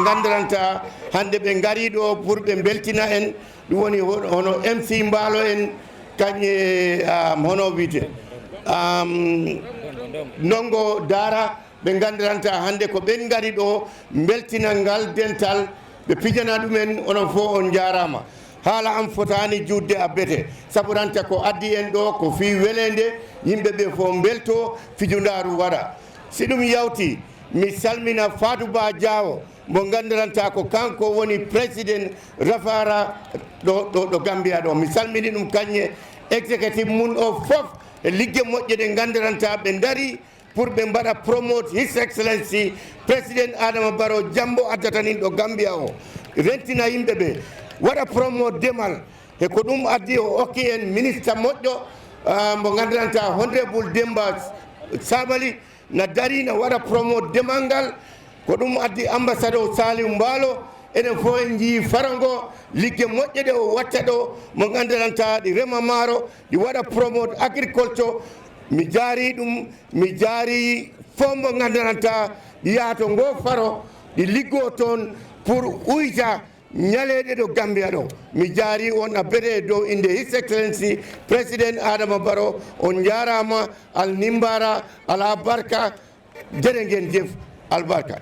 gandiranta hande ɓe ngari ɗo pour ɓe beltina en ɗum woni hono MC Mbaalo en kañe hono wiyete Ndongo Dara ɓe gandiranta hande ko ɓen ngari ɗo beltina ngal dental ɓe pijana ɗumen onon fof on jarama haala am fotani judde abbete saburanta ko addi en ɗo ko fi welende yimɓe ɓe fof belto fijundaru waɗa si ɗum yawti mi salmina Fatou Ba Diawo mo gandiranta ko kanko woni président Rafara ɗo Gambia ɗo mi salmini ɗum kañe exécutif mun o fof e ligge moƴƴe ɗe gandiranta ɓe dari pour ɓe mbaɗa promote his excellency président Adama Barrow jambo addatanin ɗo Gambia o rentina yimɓe ɓe waɗa promote demal e ko ɗum addi o okki en ministre moƴƴo mo gandiranta honorable Demba Sabali na dari na waɗa promote demal ngal ko ɗum addi ambassadeur Saliou Mbaalo enen fof en jii farango ligge moƴƴe ɗe o watta ɗo mo gandiranta ɗi rema maaro ɗi waɗa promote agriculture mi jaari ɗum mi jaari fof mo gandiranta ɗi yaha to ngo faro ɗi liggo toon pour uyta ñaleɗe ɗo Gambia ɗo mi jaari on abbere dow inde his excellency président Adama Barrow on jarama al nimbara ala barka jere ngeen jëf albarka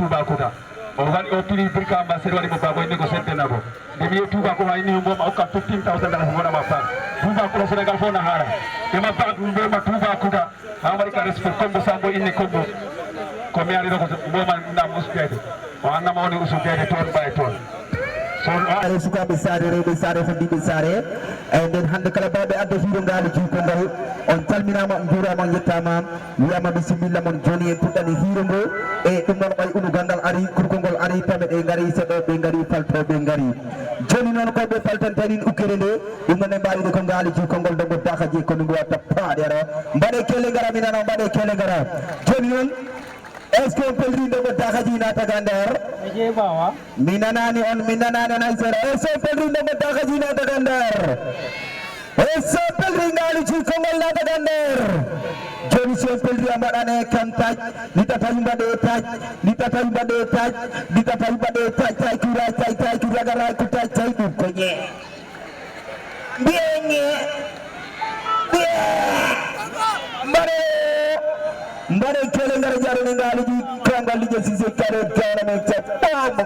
Touba Kouta o wani o pili birka ambassadeur wani mo bago inde ko sedde nabo demi Touba ko wayni mo ma okka 15000 dollars wona ma fa Touba ko Senegal fo na hara e ma ba dum be ma Touba Kouta amari ka respect kombo sambo inni kombo ko mi ari ko mo man ndam uspede o annama woni uspede ton bay ton are sukaɓe sare rewɓe sare fondiɓe sare eyyi nden hande kala bawɓe adda hiiro ngaali juukongal on calminama on juurama on yettama wiyama bisimilla moon joni en puɗɗani hiiro ngo e ɗum noon ɓay unu gandal ari kurkongol ari tame ɗe gaari seɗoɓe gaari faltoɓe gaari joni noon koyɓe faltantanin ukkere nde ɗum noon e mbawiɗe ko ngaali juukongol dongo dakaji kono ngo watta paaɗe ara mbaɗe kele gara mi nana mbaɗe kele gara joni noon est ce que on pelrinde ko dakaji nataga nder mi nanani on ay sera est ce que on pelrinde ko dakaji nataga nder est ce que pelri ngali juukongol nataga nder joni si on pelri a mbaɗane kan taj litata mbaɗe taj litata mbaɗe taj litata mbaɗe taj tay kura gara ko taj tay ɗum ko ñe mbiye mbaɗe kele ngara jarani ngaaliji kongal lije sise kare jawna men cat mo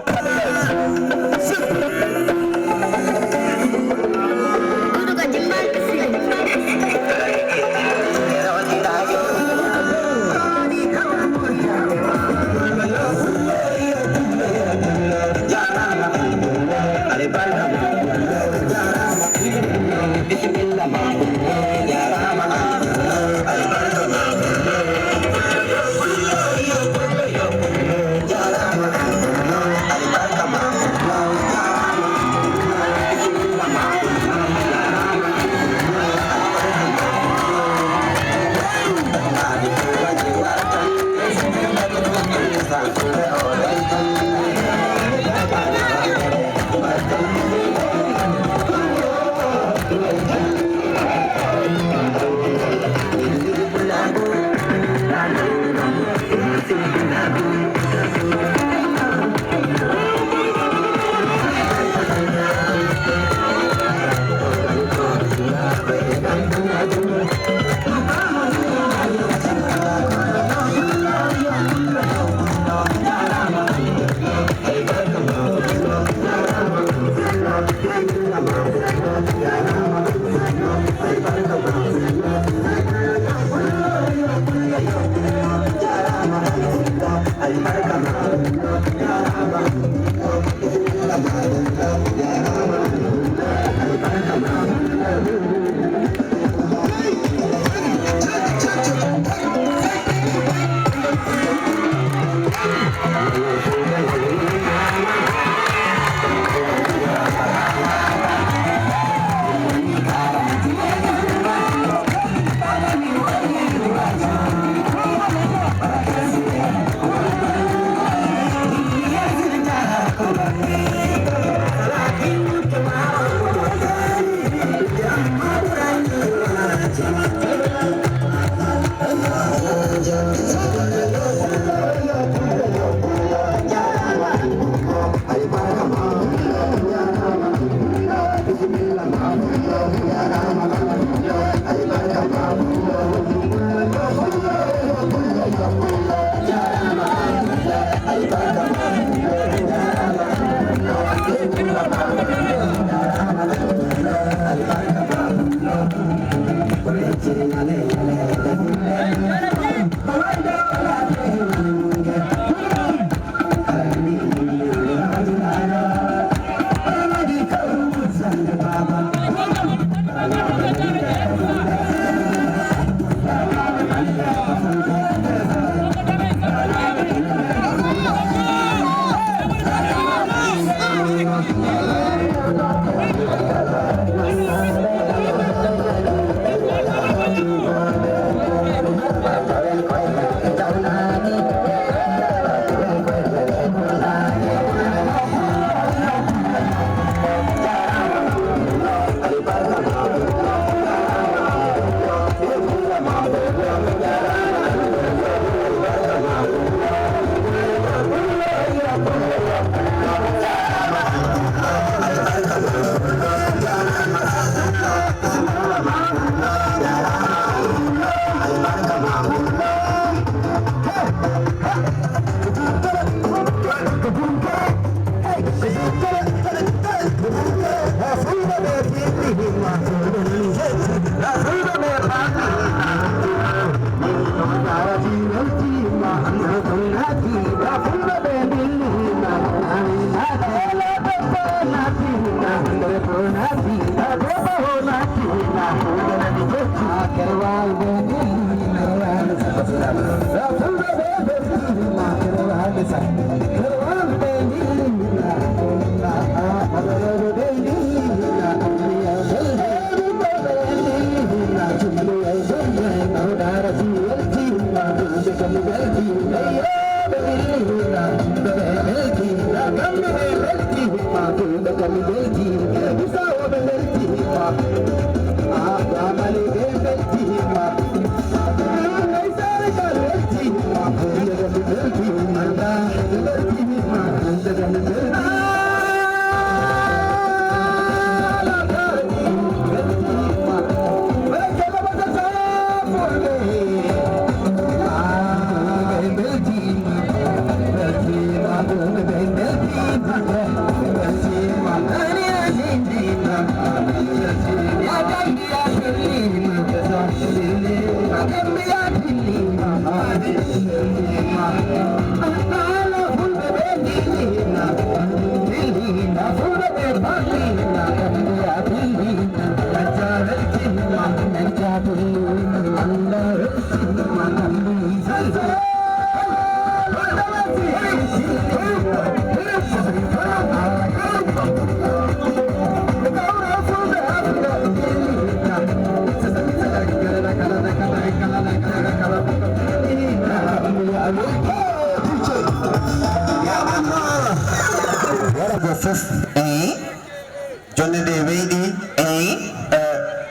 Jonde de weydi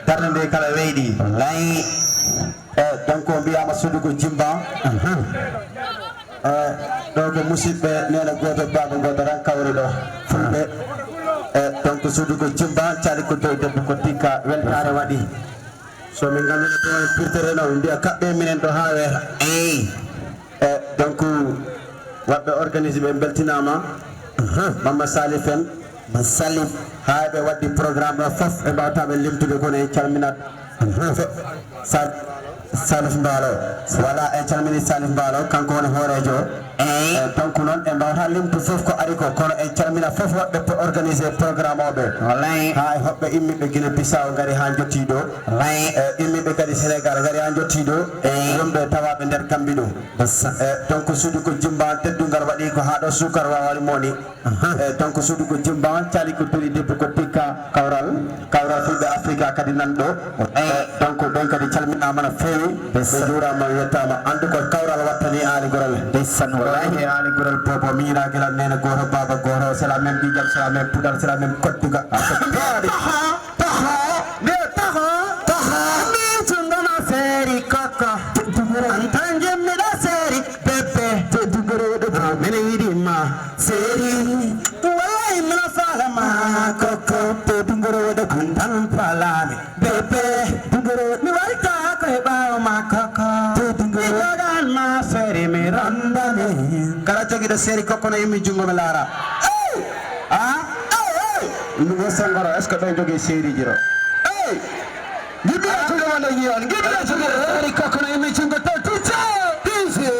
darde nde kala weydi lay donc on mbiyama sudugo jimba ɗo ko musidɓe nena goto baba goto ran kawri ɗo fulɓe donc sudugo jimba cali ko dow debbo ko tikka weltare waɗi so min gandino to en pirtere no mbiya kaɓɓe minen ɗo ha weeta donc waɓɓe organisé ɓe beltinama Mama Salif en Salif haɓe waddi programme ɗo fof ɓe mbawtaɓe limtude kono en calminat Salif Mbalo voilà en calmini Salif Mbalo kanko woni hoorejo donc noon en mbawta limtu fof ko ari ko kono en calmina fof waɓɓe po organisé programme oɓe ha e hoɓɓe immiɓe guine Bissau gari ha jottiɗo immiɓe kadi Sénégal gari ha jottiɗo wonɓe tawaɓe nder kambi ɗo donc suudu ko jimba teddungal waɗi ko haɗo sukar wawali moni donc suudu ko jimba cali ko toli debbo ko tikka kawral fulɓe Afrique kadi nanɗo donc ɓen kadi calminama no fewi ɓe juurama yettama andu ko kawral wattani Ali Gorel wallahi Ali Gorel popo miñira guilal nene goto baba goto c'est la même ɗijam c'est la même poudar c'est la même kodduga Seri kaka tanjemmiɗa seri bebe teddugoroɗo mene yiɗima seri wallahi mina falama koko teddugoroɗo kon tan falami bebe dugoroɗo mi warta ko e ɓawma koko teddugoroɗoɗanma seri mi randane kala joguiɗo seri koko no yimmi jungo mi laara Louga Sangoro est ce que ɗo jogui seriji ɗo Give me a good one again. Give me a good one. Any coconut image in the teacher. Easy.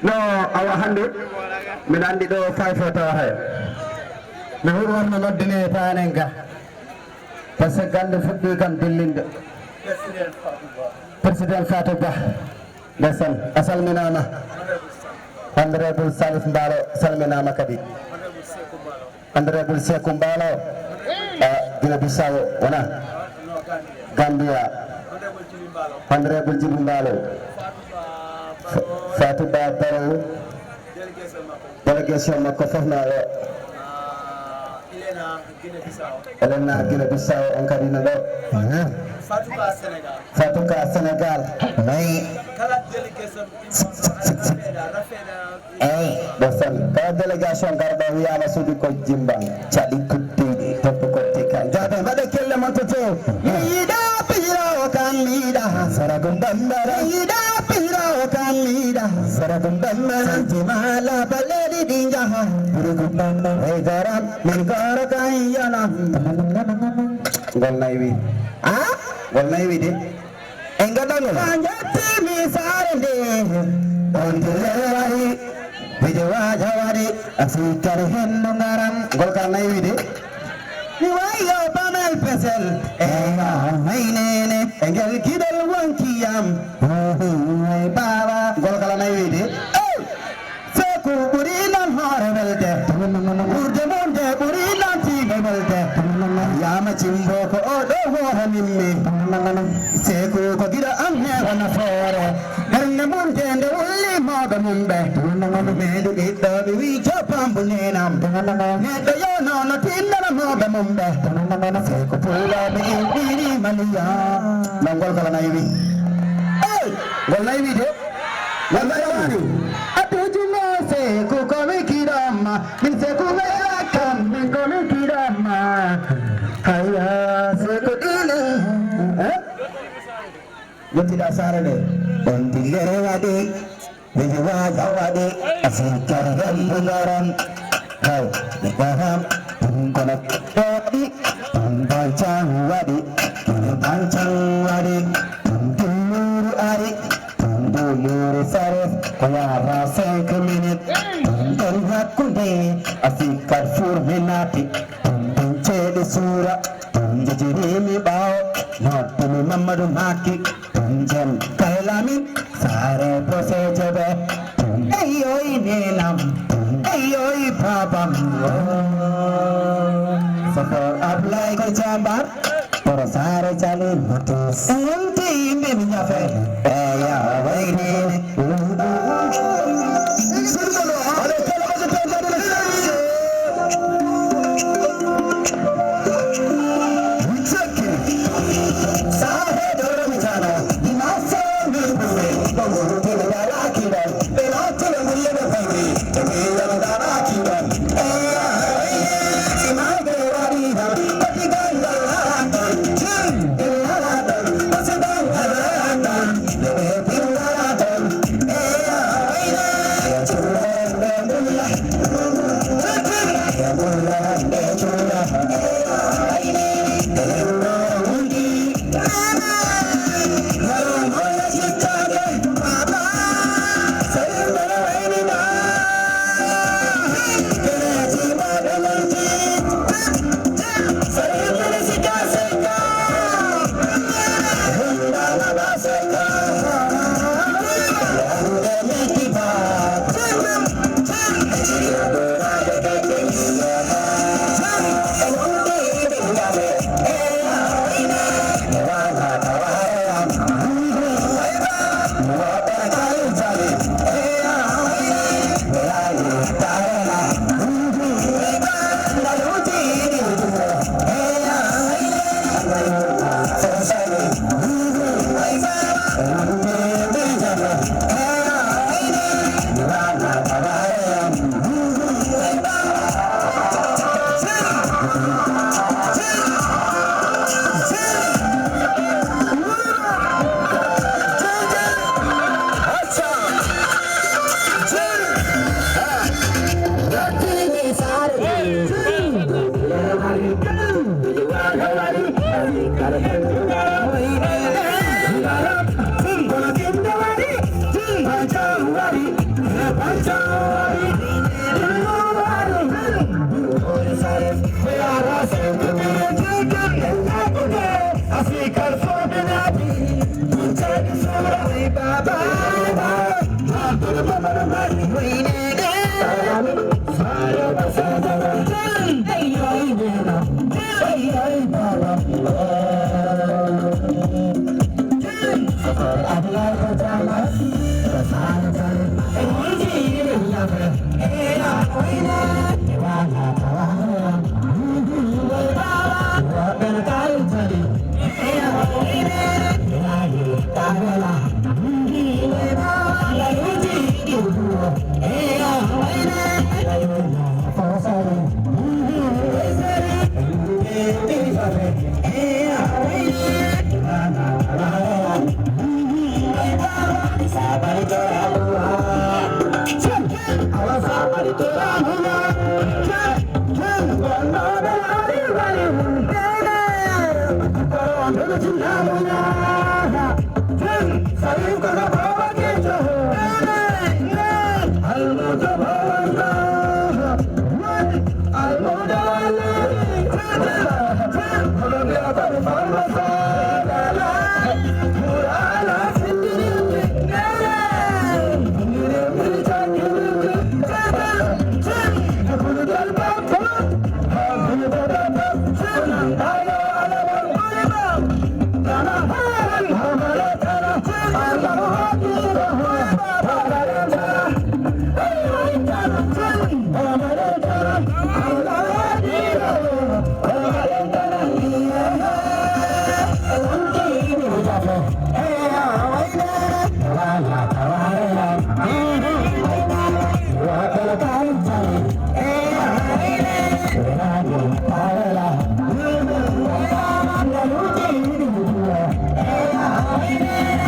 No, our hand Milandi do 5 photo hai. Nahur warna noddine panenga. Parce gande fuddi kam dillinde. President Fatou Ba. Desan asal minama. Honorable Salif Mbalo salminama kadi. Honorable Sekou Mbalo. Guinea Bissau wana. Gambia. Honorable Djibi Mbalo. Fatou Ba Barrow délégation makko fofna o Elena Guinea Bissau on kadi no ɗo Fatou Ka Sénégal nayi eyi ɗo san kala délégation garɗo wiyama suuɗi ko jimban caɗi kuttiɗi toppo kotti kan jaɓe mbaɗa kelle mon to to yiɗa piro kam miɗa saragum bambara yiɗa piro kam miɗa saragum bambara santimala balleɗi ɗi jaha burugum bambara e garam min goro kan yana gol nayi wi gol nayi wi de en gaɗano a jettimi sare nde on dilewari bide waja waɗi a fikare henno garam gol ka nayi wi de mi wayo bamel pesel eya haynene e ngel kiɗol wonkiyam ay baba gol kala nayi wi de seku ɓuri nan hoore welde ɓurde mum de ɓuri nan tiɓe welde yama cimbo ko o ɗo hoore mimmi seku ko giɗo am heɓa nafoore ɓernde mum de nde wulli mawɓe mum ɓe meɗu ɗiɗɗo ɓe wi joppambu nenam neɗɗo yonono tinnana mawɓe mum ɓe seko pulaɓe en ɓiri maliya non gol kala nayi wi gol nayi wi de wallahi atujuno seku komi kirama min seku merakam min komi kirama haya seku dile Yotida sarane on dillere wadi Vijuwa jawadi Asikar gambugaram Hai Nikaham Tungkona Todi Tungpancang wadi Tungpancang wadi Tungdulur ari Tungdulur sarif Kaya 5 minit Tungdulhat kundi Asikar furminati Tungcede sura Tungjirimi bao Notumi mamadu maki Tunjem kailami Sare prosejebe Ayoi nenam Ayoi babam Safar ablai ko jambar Toro sare chali mutus Nanti inde minyafe Eya waini Hey,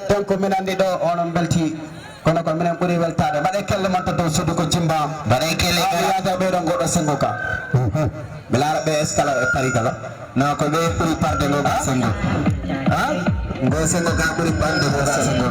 donc minen andi ɗo onon belti kono ko minen ɓuuri weltade mbaɗe kelle man to dow suudu ko jimba mbaɗe kelle yaada ɓeɗo goɗɗo sengo ka mi laara ɓe escala e pari kala non ko ɓe ɓuuri parde ngo ga sengo ngo sengo ka ɓuuri ɓande ngo sengo